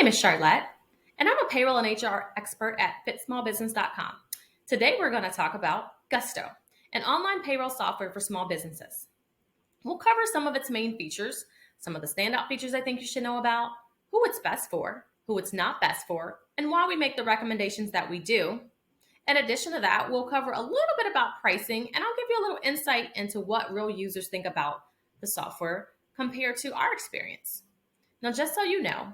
name is Charlette, and I'm a payroll and HR expert at fitsmallbusiness.com. Today, we're going to talk about Gusto, an online payroll software for small businesses. We'll cover some of its main features, some of the standout features I think you should know about, who it's best for, who it's not best for, and why we make the recommendations that we do. In addition to that, we'll cover a little bit about pricing, and I'll give you a little insight into what real users think about the software compared to our experience. Now, just so you know,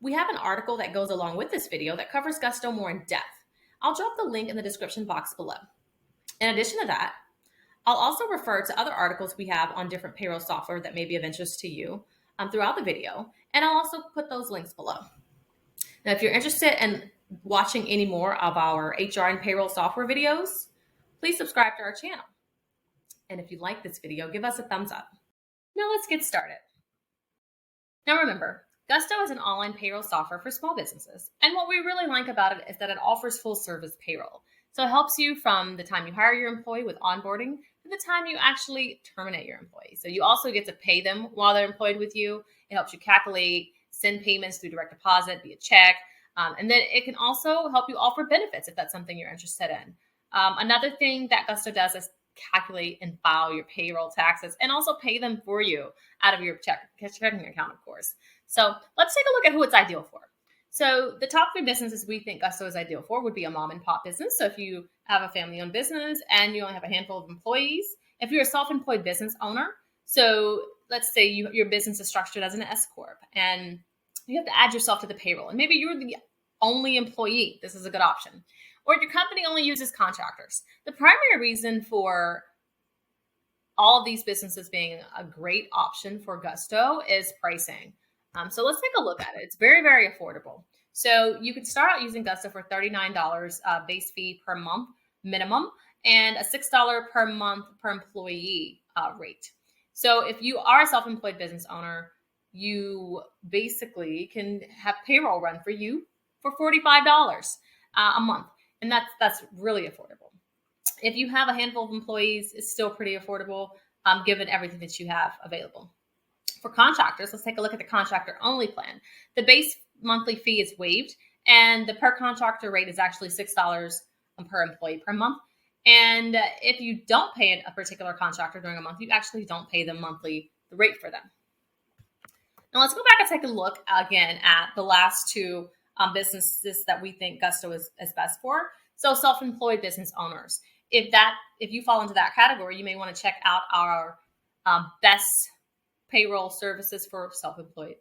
we have an article that goes along with this video that covers Gusto more in depth. I'll drop the link in the description box below. In addition to that, I'll also refer to other articles we have on different payroll software that may be of interest to you throughout the video, and I'll also put those links below. Now, if you're interested in watching any more of our HR and payroll software videos, please subscribe to our channel. And if you like this video, give us a thumbs up. Now let's get started. Now remember, Gusto is an online payroll software for small businesses. And what we really like about it is that it offers full service payroll. So it helps you from the time you hire your employee with onboarding to the time you actually terminate your employee. So you also get to pay them while they're employed with you. It helps you calculate, send payments through direct deposit, via check. And then it can also help you offer benefits if that's something you're interested in. Another thing that Gusto does is calculate and file your payroll taxes and also pay them for you out of your checking account, of course. So let's take a look at who it's ideal for. So the top 3 businesses we think Gusto is ideal for would be a mom and pop business. So if you have a family-owned business and you only have a handful of employees, if you're a self-employed business owner, so let's say your business is structured as an S Corp and you have to add yourself to the payroll and maybe you're the only employee, this is a good option. Or your company only uses contractors. The primary reason for all of these businesses being a great option for Gusto is pricing. So let's take a look at it. It's very, very affordable. So you can start out using Gusto for $39 base fee per month minimum and a $6 per month per employee rate. So if you are a self-employed business owner, you basically can have payroll run for you for $45 a month. And that's really affordable. If you have a handful of employees, it's still pretty affordable given everything that you have available. For contractors, let's take a look at the contractor only plan. The base monthly fee is waived and the per contractor rate is actually $6 per employee per month. And if you don't pay a particular contractor during a month, you actually don't pay the monthly rate for them. Now let's go back and take a look again at the last 2 businesses that we think Gusto is best for. So self-employed business owners. If you fall into that category, you may want to check out our best payroll services for self-employed.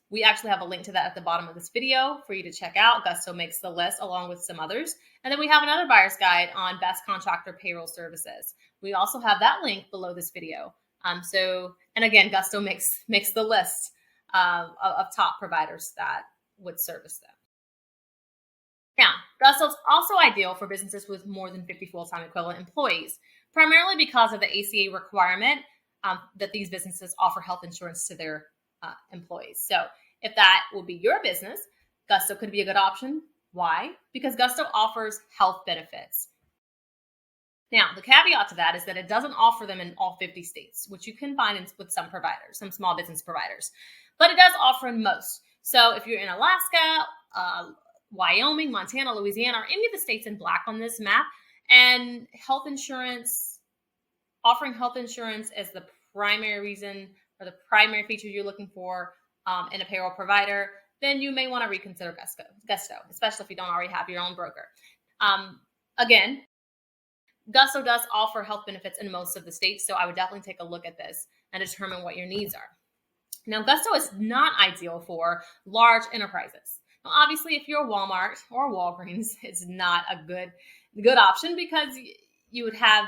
We actually have a link to that at the bottom of this video for you to check out. Gusto makes the list along with some others. And then we have another buyer's guide on best contractor payroll services. We also have that link below this video. And again, Gusto makes the list of top providers that would service them. Now, Gusto is also ideal for businesses with more than 50 full-time equivalent employees, primarily because of the ACA requirement that these businesses offer health insurance to their employees. So if that will be your business, Gusto could be a good option. Why? Because Gusto offers health benefits. Now, the caveat to that is that it doesn't offer them in all 50 states, which you can find with some providers, some small business providers, but it does offer in most. So if you're in Alaska, Wyoming, Montana, Louisiana, or any of the states in black on this map, and offering health insurance as the primary reason or the primary feature you're looking for in a payroll provider, then you may want to reconsider Gusto, especially if you don't already have your own broker. Again, Gusto does offer health benefits in most of the states, so I would definitely take a look at this and determine what your needs are. Now, Gusto is not ideal for large enterprises. Now, obviously, if you're Walmart or Walgreens, it's not a good option because you would have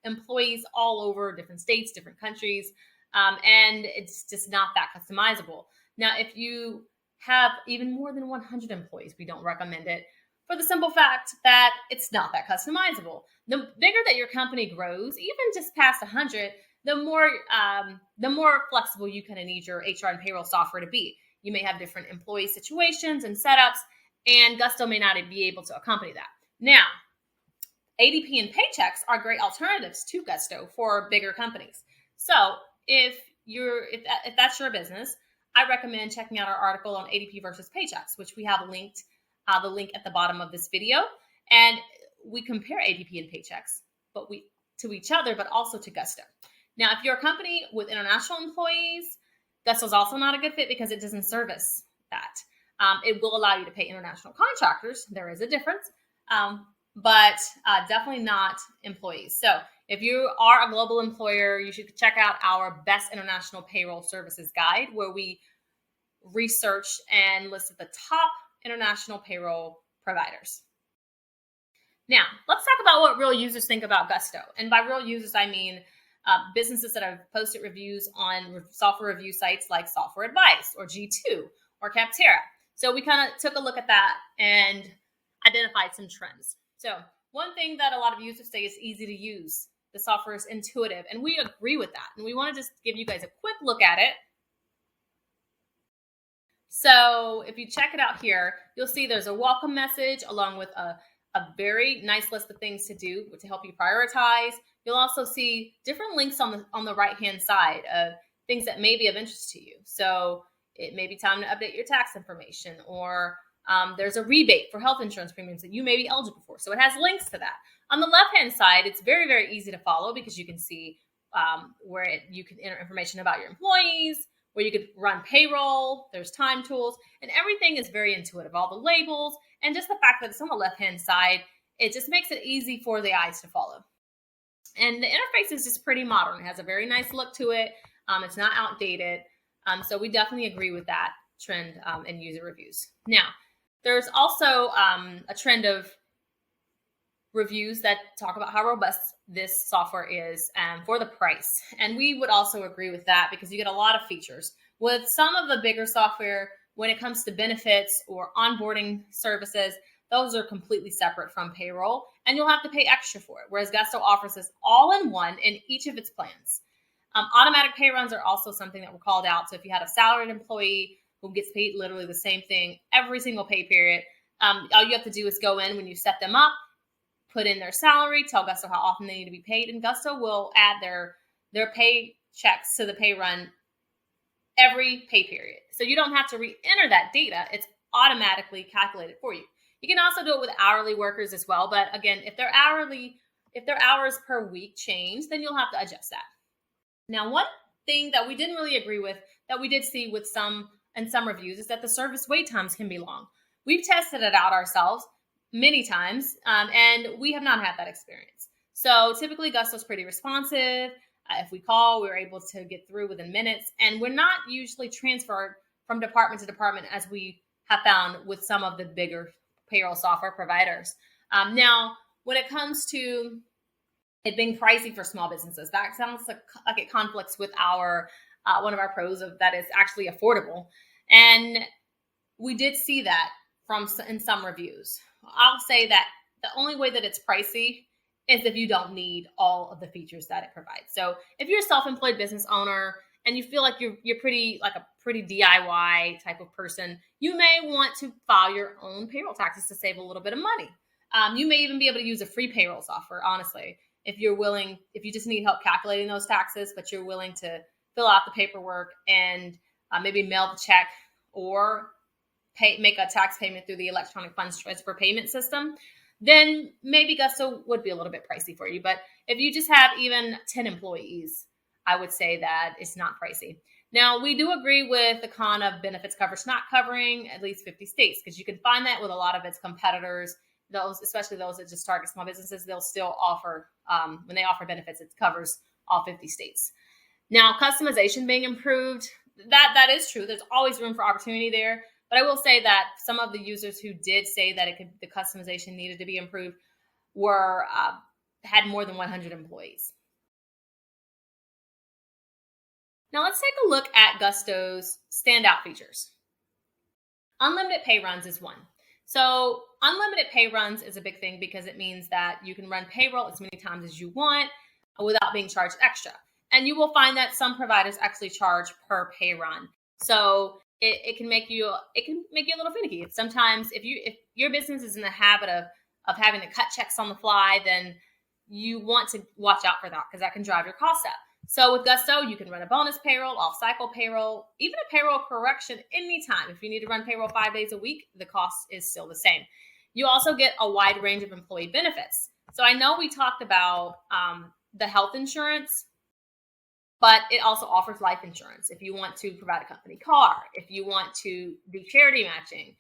employees all over different states, different countries, and it's just not that customizable. Now, if you have even more than 100 employees, we don't recommend it for the simple fact that it's not that customizable. The bigger that your company grows, even just past 100, the more flexible you kind of need your HR and payroll software to be. You may have different employee situations and setups, and Gusto may not be able to accompany that. Now, ADP and Paychex are great alternatives to Gusto for bigger companies. So if that's your business, I recommend checking out our article on ADP versus Paychex, which we have linked, the link at the bottom of this video. And we compare ADP and Paychex, to each other, but also to Gusto. Now, if you're a company with international employees, Gusto is also not a good fit because it doesn't service that. It will allow you to pay international contractors. There is a difference, but definitely not employees. So if you are a global employer, you should check out our Best International Payroll Services Guide, where we research and listed the top international payroll providers. Now, let's talk about what real users think about Gusto. And by real users, I mean businesses that have posted reviews on software review sites like Software Advice or G2 or Capterra. So we kind of took a look at that and identified some trends. So one thing that a lot of users say is easy to use. The software is intuitive, and we agree with that. And we want to just give you guys a quick look at it. So if you check it out here, you'll see there's a welcome message along with a very nice list of things to do to help you prioritize. You'll also see different links on the right-hand side of things that may be of interest to you. So it may be time to update your tax information, or there's a rebate for health insurance premiums that you may be eligible for. So it has links to that. On the left-hand side, it's very, very easy to follow because you can see you can enter information about your employees, where you could run payroll, there's time tools, and everything is very intuitive. All the labels, and just the fact that it's on the left-hand side, it just makes it easy for the eyes to follow. And the interface is just pretty modern. It has a very nice look to it. It's not outdated. So we definitely agree with that trend in user reviews. Now, there's also a trend of reviews that talk about how robust this software is for the price. And we would also agree with that because you get a lot of features. With some of the bigger software, when it comes to benefits or onboarding services, those are completely separate from payroll, and you'll have to pay extra for it. Whereas Gusto offers this all in one in each of its plans. Automatic pay runs are also something that were called out. So if you had a salaried employee who gets paid literally the same thing every single pay period, all you have to do is go in when you set them up, put in their salary, tell Gusto how often they need to be paid, and Gusto will add their pay checks to the pay run every pay period. So you don't have to re-enter that data. It's automatically calculated for you. You can also do it with hourly workers as well. But again, if their hours per week change, then you'll have to adjust that. Now, one thing that we didn't really agree with, that we did see with some reviews, is that the service wait times can be long. We've tested it out ourselves many times, and we have not had that experience. So typically, Gusto's pretty responsive. If we call, we're able to get through within minutes, and we're not usually transferred from department to department as we have found with some of the bigger payroll software providers. Now, when it comes to it being pricey for small businesses, that sounds like it conflicts with our one of our pros of that is actually affordable, and we did see that in some reviews. I'll say that the only way that it's pricey is if you don't need all of the features that it provides. So if you're a self-employed business owner and you feel like you're pretty DIY type of person, you may want to file your own payroll taxes to save a little bit of money. You may even be able to use a free payroll software, honestly, if you just need help calculating those taxes, but you're willing to fill out the paperwork and maybe mail the check or make a tax payment through the electronic funds transfer payment system, then maybe Gusto would be a little bit pricey for you. But if you just have even 10 employees, I would say that it's not pricey. Now, we do agree with the con of benefits coverage not covering at least 50 states, because you can find that with a lot of its competitors, especially those that just target small businesses. They'll still offer, when they offer benefits, it covers all 50 states. Now, customization being improved, that is true. There's always room for opportunity there. But I will say that some of the users who did say that the customization needed to be improved had more than 100 employees. Now let's take a look at Gusto's standout features. Unlimited pay runs is one. So unlimited pay runs is a big thing because it means that you can run payroll as many times as you want without being charged extra. And you will find that some providers actually charge per pay run. So it can make you a little finicky. Sometimes if your business is in the habit of having to cut checks on the fly, then you want to watch out for that because that can drive your costs up. So with Gusto, you can run a bonus payroll, off-cycle payroll, even a payroll correction anytime. If you need to run payroll 5 days a week, the cost is still the same. You also get a wide range of employee benefits. So I know we talked about the health insurance, but it also offers life insurance if you want to provide a company car, if you want to do charity matching,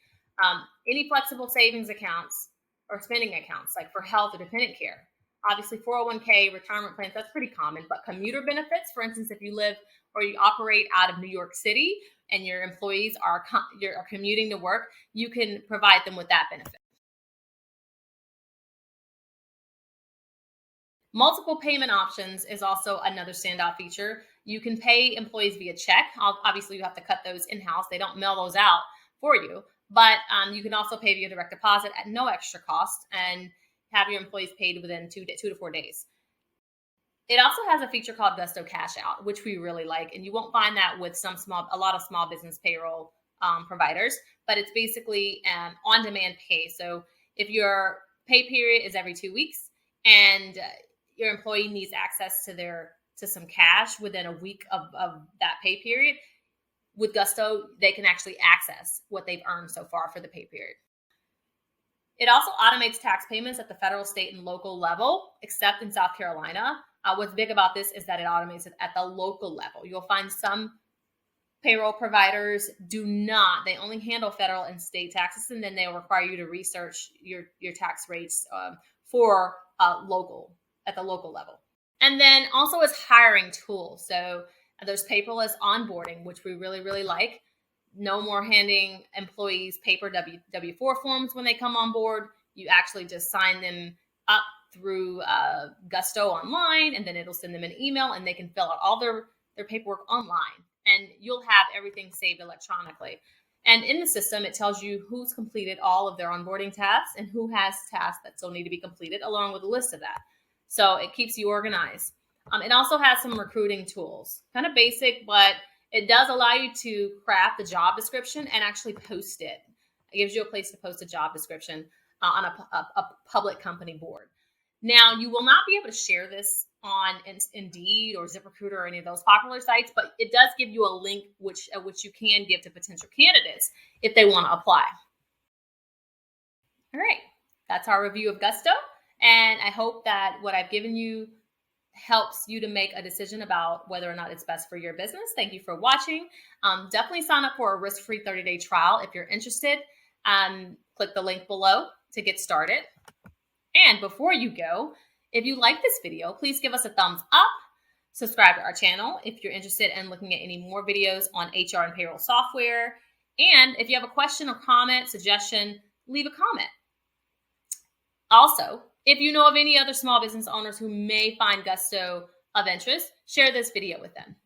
any flexible savings accounts or spending accounts like for health or dependent care. Obviously, 401k, retirement plans, that's pretty common. But commuter benefits, for instance, if you live or you operate out of New York City and your employees are commuting to work, you can provide them with that benefit. Multiple payment options is also another standout feature. You can pay employees via check. Obviously, you have to cut those in-house. They don't mail those out for you. But you can also pay via direct deposit at no extra cost and have your employees paid within 2 to 4 days. It also has a feature called Gusto Cash Out, which we really like. And you won't find that with a lot of small business payroll providers. But it's basically on-demand pay. So if your pay period is every 2 weeks and your employee needs access to some cash within a week of that pay period, with Gusto, they can actually access what they've earned so far for the pay period. It also automates tax payments at the federal, state, and local level, except in South Carolina. What's big about this is that it automates it at the local level. You'll find some payroll providers do not. They only handle federal and state taxes, and then they'll require you to research your tax rates for at the local level. And then also is hiring tools. So there's paperless onboarding, which we really, really like. No more handing employees paper W-4 forms when they come on board. You actually just sign them up through Gusto online, and then it'll send them an email, and they can fill out all their paperwork online. And you'll have everything saved electronically. And in the system, it tells you who's completed all of their onboarding tasks and who has tasks that still need to be completed, along with a list of that. So it keeps you organized. It also has some recruiting tools, kind of basic, but it does allow you to craft the job description and actually post it. It gives you a place to post a job description on a public company board. Now, you will not be able to share this on Indeed or ZipRecruiter or any of those popular sites, but it does give you a link which you can give to potential candidates if they want to apply. All right, that's our review of Gusto, and I hope that what I've given you helps you to make a decision about whether or not it's best for your business. Thank you for watching. Definitely sign up for a risk-free 30-day trial if you're interested. Click the link below to get started. And before you go, if you like this video, please give us a thumbs up. Subscribe to our channel if you're interested in looking at any more videos on HR and payroll software. And if you have a question or comment, suggestion, leave a comment. Also, if you know of any other small business owners who may find Gusto of interest, share this video with them.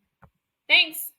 Thanks.